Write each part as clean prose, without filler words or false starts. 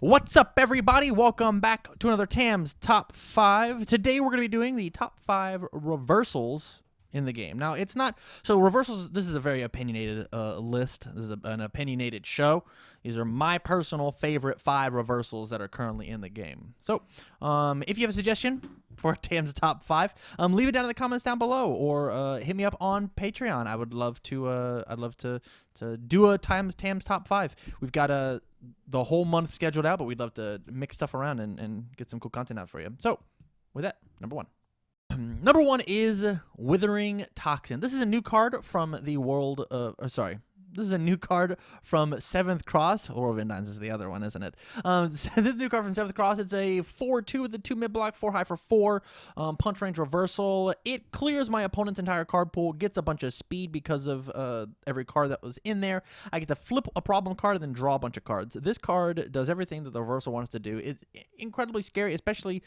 What's up, everybody? Welcome back to another TAM's Top 5. Today, we're going to be doing the top 5 reversals in the game. Now, it's not... So, reversals, this is a very opinionated list. This is an opinionated show. These are my personal favorite 5 reversals that are currently in the game. So, if you have a suggestion for TAM's Top 5, leave it down in the comments down below, or hit me up on Patreon. I would love to... I'd love to do a TAM's Top 5. We've got the whole month scheduled out, but we'd love to mix stuff around and get some cool content out for you. So, with that, number 1. Number 1 is Withering Toxin. This is a new card from the world of... This is a new card from 7th Cross. World of Endines is the other one, isn't it? This is a new card from 7th Cross. It's a 4-2 with the 2 mid block, 4 high for 4. Punch range reversal. It clears my opponent's entire card pool, gets a bunch of speed because of every card that was in there. I get to flip a problem card and then draw a bunch of cards. This card does everything that the reversal wants to do. It's incredibly scary, especially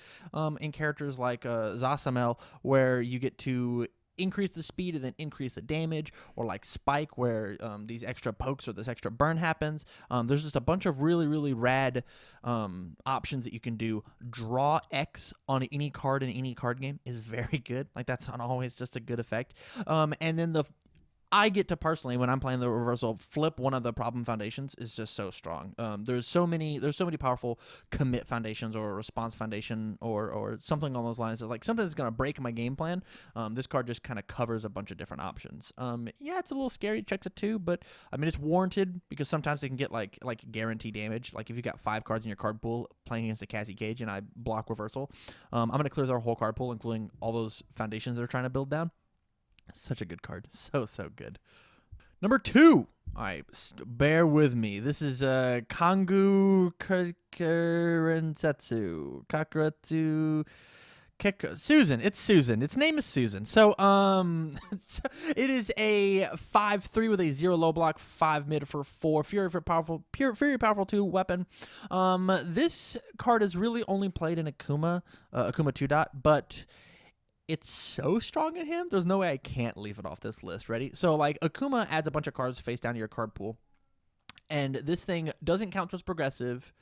in characters like Zasamel, where you get to increase the speed and then increase the damage, or like Spike, where these extra pokes or this extra burn happens. There's just a bunch of really rad options that you can do. Draw X on any card in any card game is very good. Like, that's not always just a good effect. And then I get to personally, when I'm playing the reversal, flip one of the problem foundations is just so strong. There's so many powerful commit foundations or response foundation or something along those lines. It's like something that's going to break my game plan. This card just kind of covers a bunch of different options. Yeah, it's a little scary. It checks a 2, but I mean, it's warranted because sometimes they can get like guaranteed damage. Like if you got 5 cards in your card pool playing against a Cassie Cage and I block reversal, I'm going to clear their whole card pool, including all those foundations they're trying to build down. Such a good card. So good. Number 2. All right, bear with me. This is Kangu Kakurensetsu. Kakuretsu... Susan. It's Susan. Its name is Susan. So, it is a 5-3 with a 0 low block, 5 mid for 4. Fury powerful 2 weapon. This card is really only played in Akuma 2 dot, but it's so strong in him, there's no way I can't leave it off this list. Ready? So, like, Akuma adds a bunch of cards face down to your card pool, and this thing doesn't count towards progressive,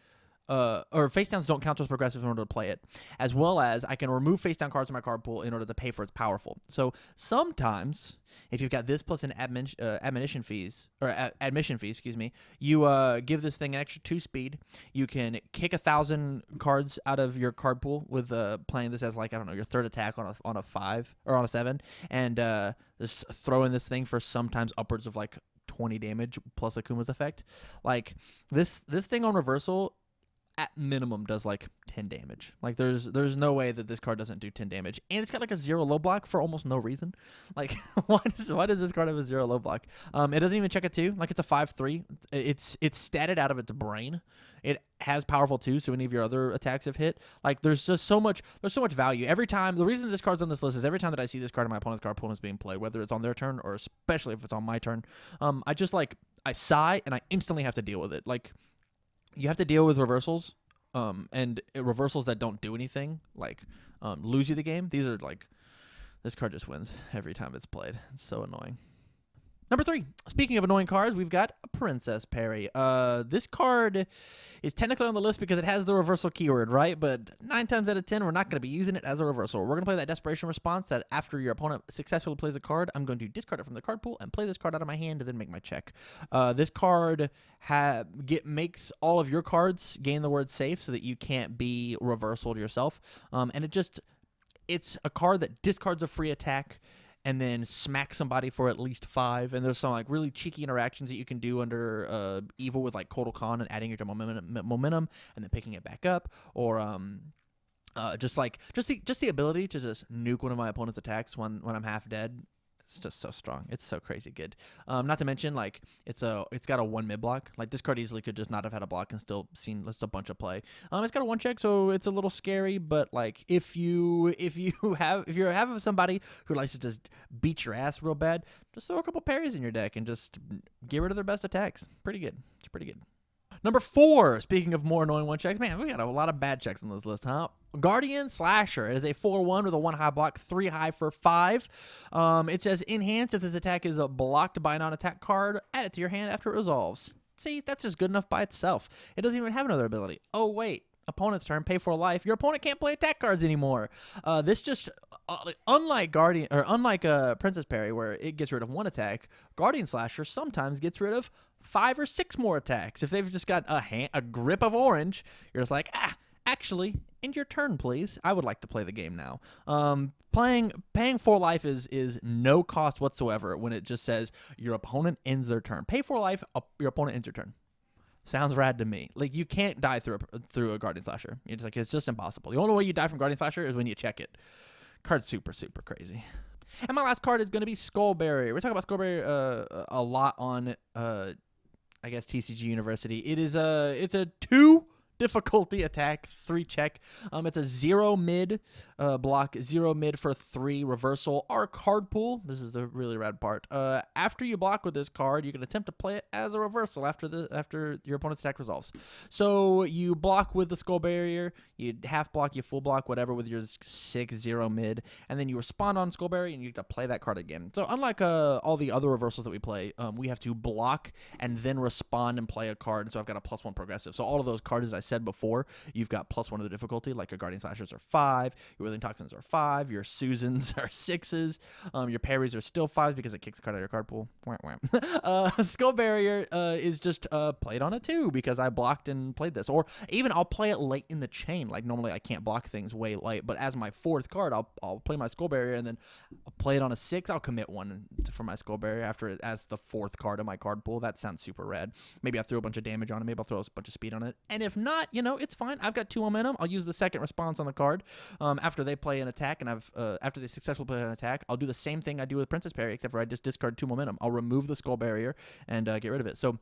or face downs don't count towards progressive in order to play it, as well as I can remove face down cards in my card pool in order to pay for its powerful. So sometimes, if you've got this plus an admission fees, excuse me, you give this thing an extra 2 speed. You can kick 1,000 cards out of your card pool with playing this as, like, I don't know, your 3rd attack on a 5 or on a 7, and just throw in this thing for sometimes upwards of like 20 damage plus Akuma's effect. Like this thing on reversal, at minimum, does like 10 damage. Like there's no way that this card doesn't do 10 damage, and it's got like a 0 low block for almost no reason. Like why does this card have a 0 low block? It doesn't even check a 2. Like, it's a 5-3. It's statted out of its brain. It has powerful 2, so any of your other attacks have hit. Like, there's so much value every time. The reason this card's on this list is every time that I see this card in my opponent's card pool and it's being played, whether it's on their turn or especially if it's on my turn, I sigh and I instantly have to deal with it. Like, you have to deal with reversals, and reversals that don't do anything, like lose you the game. These are like, this card just wins every time it's played. It's so annoying. Number 3. Speaking of annoying cards, we've got Princess Parry. This card is technically on the list because it has the reversal keyword, right? But 9 times out of 10, we're not going to be using it as a reversal. We're going to play that desperation response that after your opponent successfully plays a card, I'm going to discard it from the card pool and play this card out of my hand and then make my check. This card makes all of your cards gain the word safe so that you can't be reversaled yourself. And it's a card that discards a free attack and then smack somebody for at least 5. And there's some like really cheeky interactions that you can do under Evil with like Kotal Khan and adding your momentum and then picking it back up, or just the ability to just nuke one of my opponent's attacks when I'm half dead. It's just so strong. It's so crazy good. Not to mention, like, it's got a 1 mid block. Like, this card easily could just not have had a block and still seen a bunch of play. It's got a 1 check, so it's a little scary. But like, if you're having somebody who likes to just beat your ass real bad, just throw a couple parries in your deck and just get rid of their best attacks. Pretty good. It's pretty good. Number 4, speaking of more annoying 1 checks, man, we got a lot of bad checks on this list, huh? Guardian Slasher. It is a 4-1 with a 1 high block, 3 high for 5. It says enhanced if this attack is blocked by a non-attack card. Add it to your hand after it resolves. See, that's just good enough by itself. It doesn't even have another ability. Oh, wait. Opponent's turn, pay 4 life. Your opponent can't play attack cards anymore. This just, unlike Princess Parry, where it gets rid of 1 attack, Guardian Slasher sometimes gets rid of 5 or 6 more attacks. If they've just got a grip of orange, you're just like, actually, end your turn, please. I would like to play the game now. Paying 4 life is no cost whatsoever when it just says your opponent ends their turn. Pay 4 life, your opponent ends your turn. Sounds rad to me. Like, you can't die through a Guardian Slasher. It's just impossible. The only way you die from Guardian Slasher is when you check it. Card's super, super crazy. And my last card is going to be Skull Barrier. We're talking about Skull Barrier a lot on, I guess, TCG University. It's a 2 difficulty attack, 3 check. It's a 0 mid block, 0 mid for 3 reversal or card pool. This is the really rad part. After you block with this card, you can attempt to play it as a reversal after your opponent's attack resolves. So you block with the Skull Barrier, you half block, you full block, whatever, with your 6/0 mid, and then you respond on Skull Barrier and you get to play that card again. So unlike all the other reversals that we play, we have to block and then respond and play a card. So I've got a +1 progressive. So all of those cards that I said before, you've got +1 of the difficulty, like your Guardian Slashers are 5, your Withering Toxins are 5, your Susans are 6s, your Parries are still 5s because it kicks a card out of your card pool. Skull Barrier is just played on a 2 because I blocked and played this. Or even I'll play it late in the chain. Like, normally I can't block things way late, but as my 4th card, I'll play my Skull Barrier and then I'll play it on a 6. I'll commit 1 for my Skull Barrier after it as the 4th card of my card pool. That sounds super rad. Maybe I threw a bunch of damage on it. Maybe I'll throw a bunch of speed on it. And if not, it's fine. I've got 2 momentum. I'll use the second response on the card after they play an attack, and after they successfully play an attack, I'll do the same thing I do with Princess Parry, except for I just discard 2 momentum. I'll remove the Skull Barrier and get rid of it. So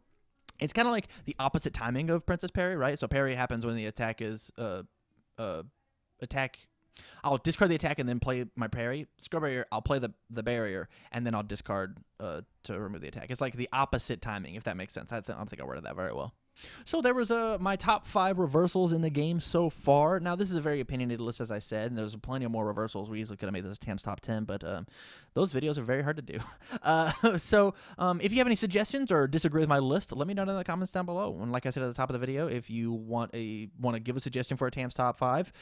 it's kind of like the opposite timing of Princess Parry, right? So Parry happens when the attack is attack. I'll discard the attack and then play my parry. Skull Barrier, I'll play the barrier, and then I'll discard to remove the attack. It's like the opposite timing, if that makes sense. I don't think I worded that very well. So there was my top 5 reversals in the game so far. Now, this is a very opinionated list, as I said, and there's plenty of more reversals. We easily could have made this Tam's top 10, but those videos are very hard to do. So if you have any suggestions or disagree with my list, let me know in the comments down below. And like I said at the top of the video, if you want to give a suggestion for a Tam's top 5,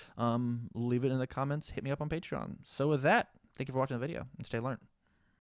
leave it in the comments. Hit me up on Patreon. So with that, thank you for watching the video, and stay learned.